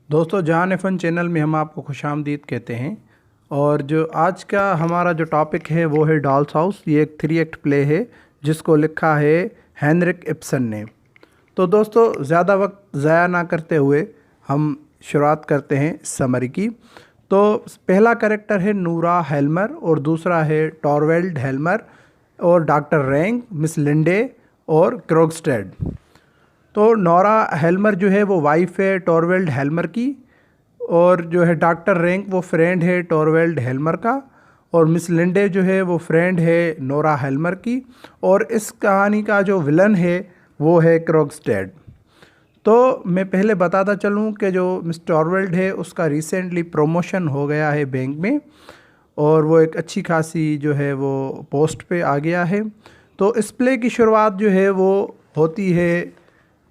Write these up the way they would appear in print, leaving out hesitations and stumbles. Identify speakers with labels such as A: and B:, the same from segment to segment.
A: दोस्तों, जहान fun channel में हम आपको खुशामदीद कहते हैं। और जो आज का हमारा जो टॉपिक है वो है डॉल्स हाउस। ये एक 3 एक्ट प्ले है जिसको लिखा है हेनरिक इब्सन ने। तो दोस्तों, ज़्यादा वक्त ज़ाया ना करते हुए हम शुरुआत करते हैं समरी की। तो पहला कैरेक्टर है नूरा हेल्मर और दूसरा है टॉरवेल्ड हेल्मर और डॉक्टर रैंक, मिस लिंडे और क्रोगस्टेड। तो नोरा हेल्मर जो है वो वाइफ है टॉरवेल्ड हेल्मर की, और जो है डॉक्टर रैंक वो फ्रेंड है टॉरवेल्ड हेल्मर का, और मिस लिंडे जो है वो फ्रेंड है नोरा हेल्मर की। और इस कहानी का जो विलन है वो है क्रोगस्टेड। तो मैं पहले बताता चलूँ कि जो मिस टॉरवेल्ड है उसका रिसेंटली प्रमोशन हो गया है बैंक में, और वो एक अच्छी खासी जो है वो पोस्ट पे आ गया है। तो इस प्ले की शुरुआत जो है वो होती है,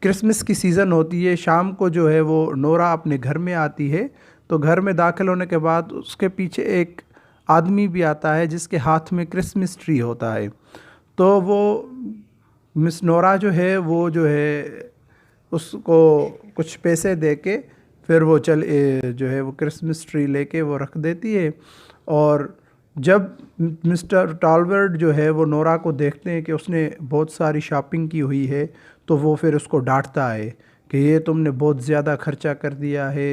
A: क्रिसमस की सीज़न होती है। शाम को जो है वो नोरा अपने घर में आती है। तो घर में दाखिल होने के बाद उसके पीछे एक आदमी भी आता है जिसके हाथ में क्रिसमस ट्री होता है। तो वो मिस नोरा जो है वो जो है उसको कुछ पैसे दे के फिर वो जो है वो क्रिसमस ट्री लेके वो रख देती है। और जब मिस्टर टॉलवर्ड जो है वो नोरा को देखते हैं कि उसने बहुत सारी शॉपिंग की हुई है, तो वो फिर उसको डांटता है कि ये तुमने बहुत ज़्यादा खर्चा कर दिया है,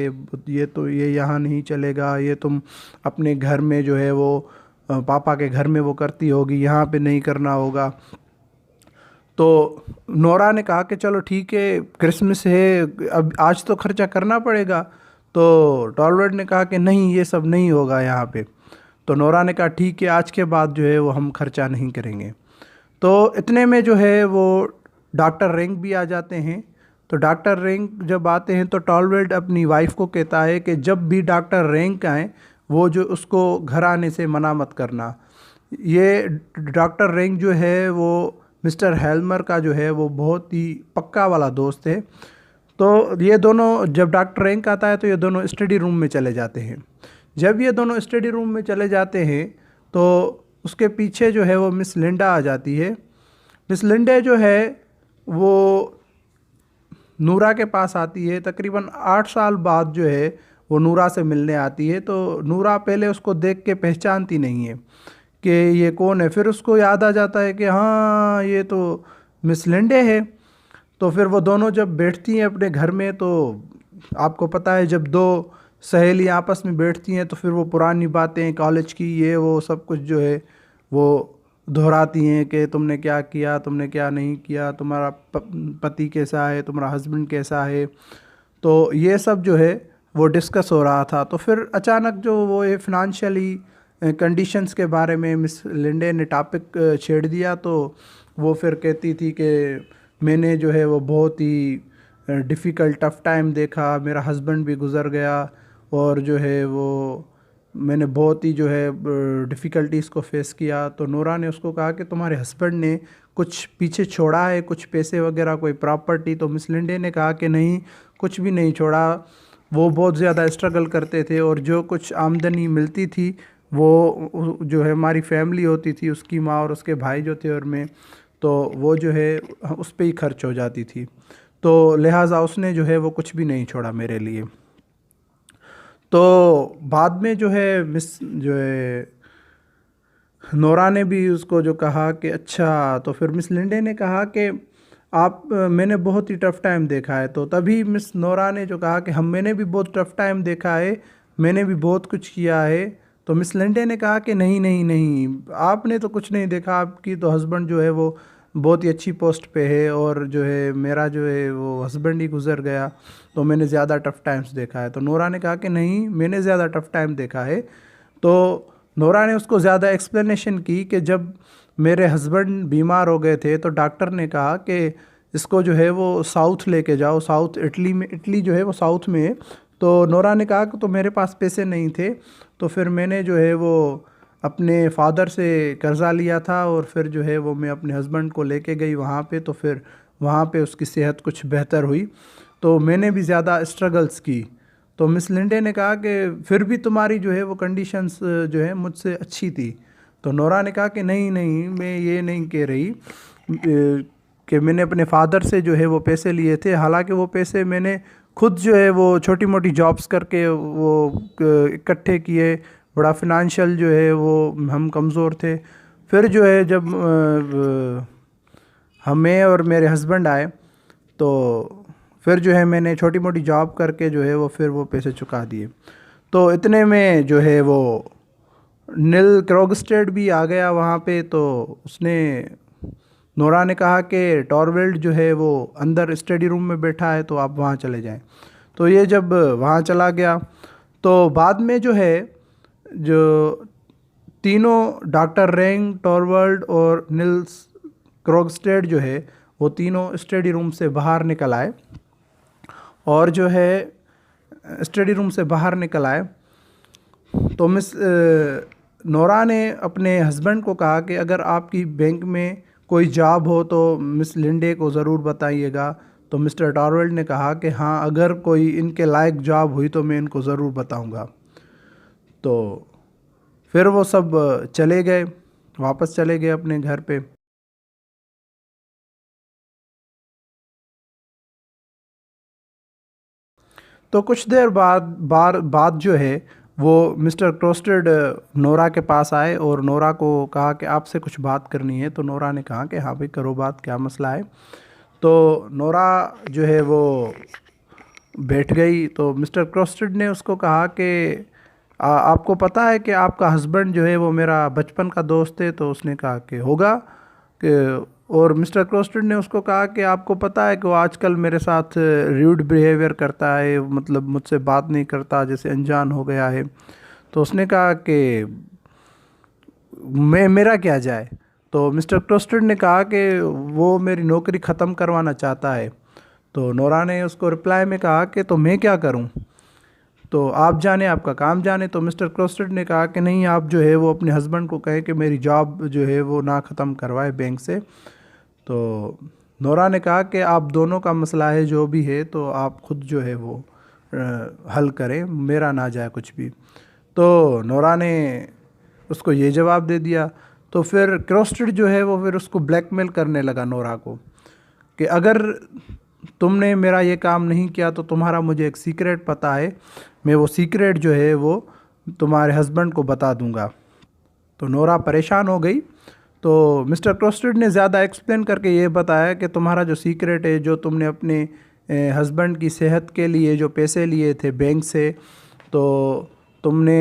A: ये यहाँ नहीं चलेगा, ये तुम अपने घर में जो है वो पापा के घर में वो करती होगी, यहाँ पे नहीं करना होगा। तो नोरा ने कहा कि चलो ठीक है, क्रिसमस है, अब आज तो खर्चा करना पड़ेगा। तो टॉलवर्ड ने कहा कि नहीं, ये सब नहीं होगा यहाँ पे। तो नोरा ने कहा ठीक है, आज के बाद जो है वो हम खर्चा नहीं करेंगे। तो इतने में जो है वो डॉक्टर रैंक भी आ जाते हैं। तो डॉक्टर रैंक जब आते हैं तो टॉलवर्ड अपनी वाइफ को कहता है कि जब भी डॉक्टर रैंक आए वो जो उसको घर आने से मना मत करना। ये डॉक्टर रैंक जो है वो मिस्टर हेल्मर का जो है वो बहुत ही पक्का वाला दोस्त है। तो ये दोनों, जब डॉक्टर रैंक आता है तो ये दोनों स्टडी रूम में चले जाते हैं। जब ये दोनों स्टडी रूम में चले जाते हैं तो उसके पीछे जो है वो मिस लिंडा आ जाती है। मिस लिंडे जो है वो नूरा के पास आती है। तकरीबन 8 साल बाद जो है वो नूरा से मिलने आती है। तो नूरा पहले उसको देख के पहचानती नहीं है कि ये कौन है। फिर उसको याद आ जाता है कि हाँ, ये तो मिस लिंडे है। तो फिर वो दोनों जब बैठती हैं अपने घर में, तो आपको पता है जब दो सहेली आपस में बैठती हैं तो फिर वो पुरानी बातें कॉलेज की ये वो सब कुछ जो है वो दोहराती हैं कि तुमने क्या किया, तुमने क्या नहीं किया, तुम्हारा पति कैसा है, तुम्हारा हस्बैंड कैसा है। तो ये सब जो है वो डिस्कस हो रहा था। तो फिर अचानक जो वो ये फिनंशियली कंडीशंस के बारे में मिस लिंडे ने टॉपिक छेड़ दिया। तो वो फिर कहती थी कि मैंने जो है वो बहुत ही डिफ़िकल्ट टफ़ टाइम देखा, मेरा हस्बैंड भी गुज़र गया, और जो है वो मैंने बहुत ही जो है डिफ़िकल्टीज़ को फेस किया। तो नोरा ने उसको कहा कि तुम्हारे हस्बैंड ने कुछ पीछे छोड़ा है, कुछ पैसे वगैरह, कोई प्रॉपर्टी। तो मिस लिंडे ने कहा कि नहीं, कुछ भी नहीं छोड़ा। वो बहुत ज़्यादा स्ट्रगल करते थे और जो कुछ आमदनी मिलती थी वो जो है हमारी फैमिली होती थी, उसकी माँ और उसके भाई जो थे और मैं, तो वो जो है उस पे ही खर्च हो जाती थी। तो लिहाजा उसने जो है वो कुछ भी नहीं छोड़ा मेरे लिए। तो बाद में जो है मिस जो है नोरा ने भी उसको जो कहा कि अच्छा। तो फिर मिस लिंडे ने कहा कि मैंने बहुत ही टफ़ टाइम देखा है। तो तभी मिस नोरा ने जो कहा कि मैंने भी बहुत टफ़ टाइम देखा है, मैंने भी बहुत कुछ किया है। तो मिस लिंडे ने कहा कि नहीं नहीं नहीं, आपने तो कुछ नहीं देखा, आपकी तो हस्बैंड जो है वो बहुत ही अच्छी पोस्ट पे है, और जो है मेरा जो है वो हस्बैंड ही गुज़र गया, तो मैंने ज़्यादा टफ़ टाइम्स देखा है। तो नोरा ने कहा कि नहीं, मैंने ज़्यादा टफ़ टाइम देखा है। तो नोरा ने उसको ज़्यादा एक्सप्लेनेशन की कि जब मेरे हस्बैंड बीमार हो गए थे तो डॉक्टर ने कहा कि इसको जो है वो साउथ लेके जाओ, साउथ इटली में, इटली जो है वो साउथ में है। तो नोरा ने कहा कि तो मेरे पास पैसे नहीं थे, तो फिर मैंने जो है वो अपने फादर से कर्ज़ा लिया था, और फिर जो है वो मैं अपने हस्बैंड को लेके गई वहाँ पे। तो फिर वहाँ पे उसकी सेहत कुछ बेहतर हुई, तो मैंने भी ज़्यादा स्ट्रगल्स की। तो मिस लिंडे ने कहा कि फिर भी तुम्हारी जो है वो कंडीशंस जो है मुझसे अच्छी थी। तो नोरा ने कहा कि नहीं नहीं, मैं ये नहीं कह रही, कि मैंने अपने फादर से जो है वो पैसे लिए थे। हालांकि वो पैसे मैंने खुद जो है वो छोटी मोटी जॉब्स करके वो इकट्ठे किए। बड़ा फिनेंशियल जो है वो हम कमज़ोर थे। फिर जो है जब हमें और मेरे हस्बैंड आए तो फिर जो है मैंने छोटी मोटी जॉब करके जो है वो फिर वो पैसे चुका दिए। तो इतने में जो है वो नील क्रॉगस्टेड भी आ गया वहाँ पे। तो उसने नोरा ने कहा कि टॉरवेल्ड जो है वो अंदर स्टडी रूम में बैठा है, तो आप वहाँ चले जाएं। तो ये जब वहाँ चला गया तो बाद में जो है जो तीनों डॉक्टर रेंग, टॉरवर्ल्ड और निल्स क्रॉगस्टेड जो है वो तीनों स्टडी रूम से बाहर निकल आए। और जो है स्टडी रूम से बाहर निकल आए तो मिस नोरा ने अपने हस्बैंड को कहा कि अगर आपकी बैंक में कोई जॉब हो तो मिस लिंडे को ज़रूर बताइएगा। तो मिस्टर टॉरवेल्ड ने कहा कि हाँ, अगर कोई इनके लायक जॉब हुई तो मैं इनको ज़रूर बताऊंगा। तो फिर वो सब चले गए, वापस चले गए अपने घर पे। तो कुछ देर बाद जो है वो मिस्टर क्रोस्टेड नोरा के पास आए और नोरा को कहा कि आपसे कुछ बात करनी है। तो नोरा ने कहा कि हाँ भाई करो बात, क्या मसला है। तो नोरा जो है वो बैठ गई। तो मिस्टर क्रोस्टेड ने उसको कहा कि आपको पता है कि आपका हस्बैंड जो है वो मेरा बचपन का दोस्त है। तो उसने कहा कि होगा कि, और मिस्टर क्रोस्टेड ने उसको कहा कि आपको पता है कि वो आजकल मेरे साथ र्यूड बिहेवियर करता है, मतलब मुझसे बात नहीं करता, जैसे अनजान हो गया है। तो उसने कहा कि मेरा क्या जाए। तो मिस्टर क्रोस्टेड ने कहा कि वो मेरी नौकरी ख़त्म करवाना चाहता है। तो नोरा ने उसको रिप्लाई में कहा कि तो मैं क्या करूं, तो आप जाने, आपका काम जाने। तो मिस्टर क्रोस्टेड ने कहा कि नहीं, आप जो है वो अपने हस्बैंड को कहें कि मेरी जॉब जो है वो ना ख़त्म करवाए बैंक से। तो नोरा ने कहा कि आप दोनों का मसला है, जो भी है तो आप खुद जो है वो हल करें, मेरा ना जाए कुछ भी। तो नोरा ने उसको ये जवाब दे दिया। तो फिर क्रोस्टेड जो है वो फिर उसको ब्लैकमेल करने लगा नोरा को कि अगर तुमने मेरा ये काम नहीं किया तो तुम्हारा मुझे एक सीक्रेट पता है, मैं वो सीक्रेट जो है वो तुम्हारे हस्बैंड को बता दूंगा। तो नोरा परेशान हो गई। तो मिस्टर क्रोस्टेड ने ज़्यादा एक्सप्लेन करके ये बताया कि तुम्हारा जो सीक्रेट है, जो तुमने अपने हस्बैंड की सेहत के लिए जो पैसे लिए थे बैंक से, तो तुमने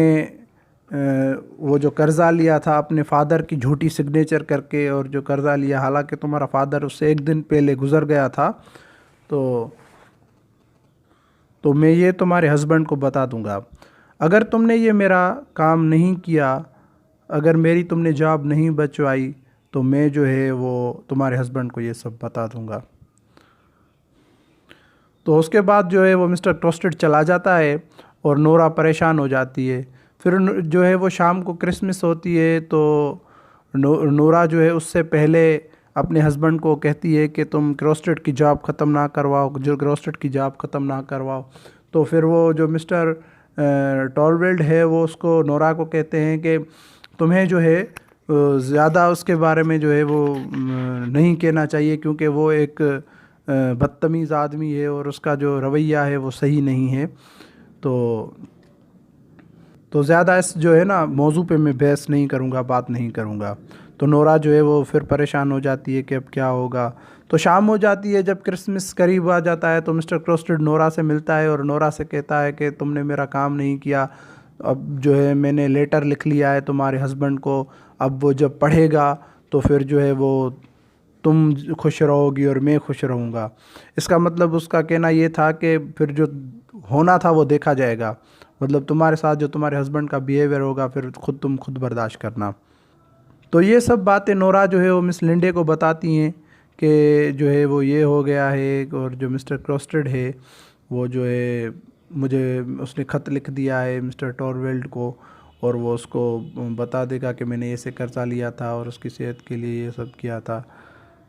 A: वो जो कर्ज़ा लिया था अपने फादर की झूठी सिग्नेचर करके, और जो कर्ज़ा लिया, हालांकि तुम्हारा फादर उससे एक दिन पहले गुज़र गया था, तो मैं ये तुम्हारे हस्बैंड को बता दूंगा। अगर तुमने ये मेरा काम नहीं किया, अगर मेरी तुमने जॉब नहीं बचवाई, तो मैं जो है वो तुम्हारे हस्बैंड को ये सब बता दूंगा। तो उसके बाद जो है वो मिस्टर क्रोस्टेड चला जाता है और नोरा परेशान हो जाती है। फिर जो है वो शाम को क्रिसमस होती है। तो नोरा जो है उससे पहले अपने हस्बैंड को कहती है कि तुम क्रोस्टेड की जॉब ख़त्म ना करवाओ, जो क्रोस्टेड की जॉब ख़त्म ना करवाओ। तो फिर वो जो मिस्टर टॉरवेल्ड है वो उसको, नोरा को कहते हैं कि तुम्हें जो है ज़्यादा उसके बारे में जो है वो नहीं कहना चाहिए, क्योंकि वो एक बदतमीज़ आदमी है और उसका जो रवैया है वो सही नहीं है। तो ज़्यादा इस जो है ना मौजू पे मैं बहस नहीं करूँगा, बात नहीं करूँगा। तो नोरा जो है वो फिर परेशान हो जाती है कि अब क्या होगा। तो शाम हो जाती है, जब क्रिसमस करीब आ जाता है तो मिस्टर क्रोस्टेड नोरा से मिलता है और नोरा से कहता है कि तुमने मेरा काम नहीं किया, अब जो है मैंने लेटर लिख लिया है तुम्हारे हस्बैंड को, अब वो जब पढ़ेगा तो फिर जो है वो तुम खुश रहोगी और मैं खुश रहूँगा। इसका मतलब उसका कहना ये था कि फिर जो होना था वो देखा जाएगा, मतलब तुम्हारे साथ जो तुम्हारे हस्बैंड का बिहेवियर होगा फिर तुम खुद बर्दाश्त करना। तो ये सब बातें नोरा जो है वो मिस लिंडे को बताती हैं कि जो है वो ये हो गया है, और जो मिस्टर क्रोस्टेड है वो जो है मुझे उसने ख़त लिख दिया है मिस्टर टॉरवेल्ड को, और वो उसको बता देगा कि मैंने ऐसे कर्जा लिया था और उसकी सेहत के लिए ये सब किया था।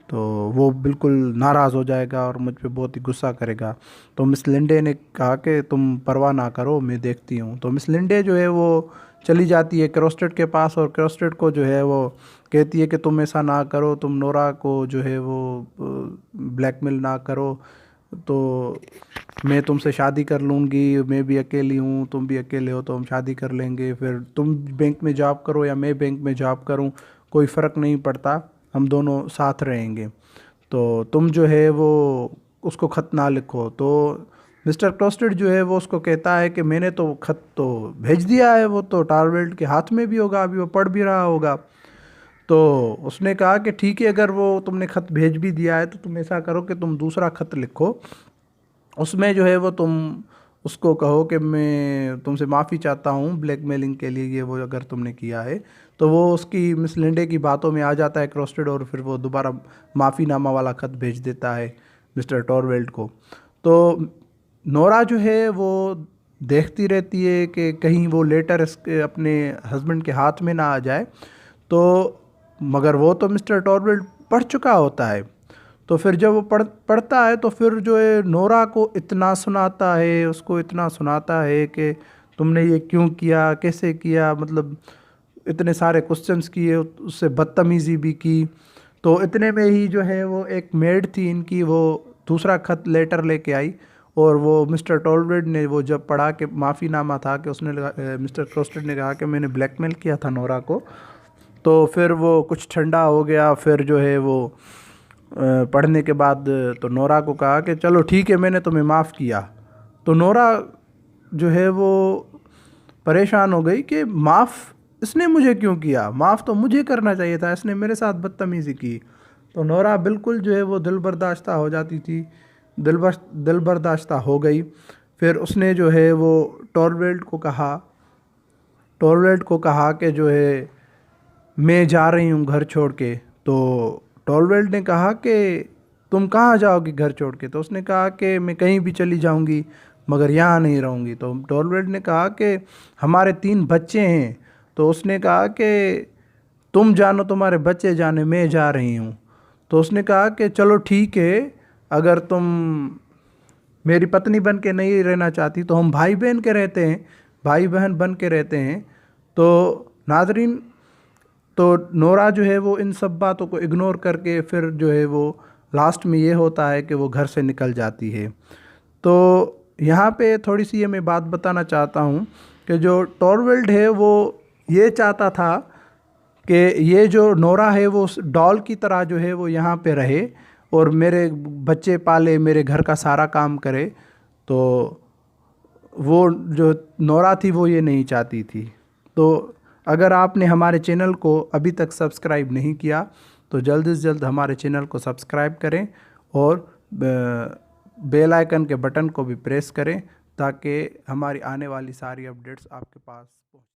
A: तो वो बिल्कुल नाराज़ हो जाएगा और मुझ पे बहुत ही गुस्सा करेगा। तो मिस लिंडे ने कहा कि तुम परवाह ना करो, मैं देखती हूँ। तो मिस लिंडे जो है वो चली जाती है क्रोस्टेड के पास और क्रोस्टेड को जो है वो कहती है कि तुम ऐसा ना करो, तुम नोरा को जो है वो ब्लैकमेल ना करो, तो मैं तुमसे शादी कर लूँगी, मैं भी अकेली हूँ, तुम भी अकेले हो, तो हम शादी कर लेंगे, फिर तुम बैंक में जॉब करो या मैं बैंक में जॉब करूँ, कोई फ़र्क नहीं पड़ता, हम दोनों साथ रहेंगे, तो तुम जो है वो उसको ख़त ना लिखो। तो मिस्टर क्रोस्टेड जो है वो उसको कहता है कि मैंने तो ख़त तो भेज दिया है, वो तो टारवेल्ट के हाथ में भी होगा, अभी वो पढ़ भी रहा होगा। तो उसने कहा कि ठीक है, अगर वो तुमने ख़त भेज भी दिया है तो तुम ऐसा करो कि तुम दूसरा ख़त लिखो, उसमें जो है वो तुम उसको कहो कि मैं तुमसे माफ़ी चाहता हूँ ब्लैकमेलिंग के लिए, ये वो अगर तुमने किया है। तो वो उसकी मिस लिंडे की बातों में आ जाता है क्रोस्टेड, और फिर वो दोबारा माफ़ीनामा वाला ख़त भेज देता है मिस्टर टॉरवेल्ट को। तो नोरा जो है वो देखती रहती है कि कहीं वो लेटर इसके अपने हस्बैंड के हाथ में ना आ जाए, तो मगर वो तो मिस्टर टॉरवेल्ट पढ़ चुका होता है। तो फिर जब वो पढ़ता है तो फिर जो है नोरा को इतना सुनाता है, उसको इतना सुनाता है कि तुमने ये क्यों किया, कैसे किया, मतलब इतने सारे क्वेश्चंस किए, उससे बदतमीज़ी भी की। तो इतने में ही जो है वो एक मेड थी इनकी, वो दूसरा खत लेटर लेके आई, और वो मिस्टर टॉलरेड ने वो जब पढ़ा कि माफ़ीनामा था कि उसने मिस्टर क्रोस्टेड ने कहा कि मैंने ब्लैकमेल किया था नोरा को, तो फिर वो कुछ ठंडा हो गया। फिर जो है वो पढ़ने के बाद तो नोरा को कहा कि चलो ठीक है, मैंने तुम्हें माफ़ किया। तो नोरा जो है वो परेशान हो गई कि माफ़ इसने मुझे क्यों किया, माफ़ तो मुझे करना चाहिए था, इसने मेरे साथ बदतमीज़ी की। तो नोरा बिल्कुल जो है वो दिल बर्दाश्ता हो जाती थी, दिल बर्दाश्ता हो गई। फिर उसने जो है वो टॉरवेल्ट को कहा कि जो है मैं जा रही हूँ घर छोड़ के। तो टॉलवेल्ट ने कहा कि तुम कहाँ जाओगी घर छोड़ के? तो उसने कहा कि मैं कहीं भी चली जाऊँगी, मगर यहाँ नहीं रहूँगी। तो टॉलवेल्ट ने कहा कि हमारे 3 बच्चे हैं। तो उसने कहा कि तुम जानो, तुम्हारे बच्चे जाने, मैं जा रही हूँ। तो उसने कहा कि चलो ठीक है, अगर तुम मेरी पत्नी बन के नहीं रहना चाहती तो हम भाई बहन के रहते हैं, भाई बहन बन के रहते हैं। तो नाजरीन, तो नोरा जो है वो इन सब बातों को इग्नोर करके फिर जो है वो लास्ट में ये होता है कि वो घर से निकल जाती है। तो यहाँ पे थोड़ी सी ये मैं बात बताना चाहता हूँ कि जो टॉरवेल्ड है वो ये चाहता था कि ये जो नोरा है वो डॉल की तरह जो है वो यहाँ पे रहे और मेरे बच्चे पाले, मेरे घर का सारा काम करे। तो वो जो नोरा थी वो ये नहीं चाहती थी। तो अगर आपने हमारे चैनल को अभी तक सब्सक्राइब नहीं किया तो जल्द से जल्द हमारे चैनल को सब्सक्राइब करें और बेल आइकन के बटन को भी प्रेस करें, ताकि हमारी आने वाली सारी अपडेट्स आपके पास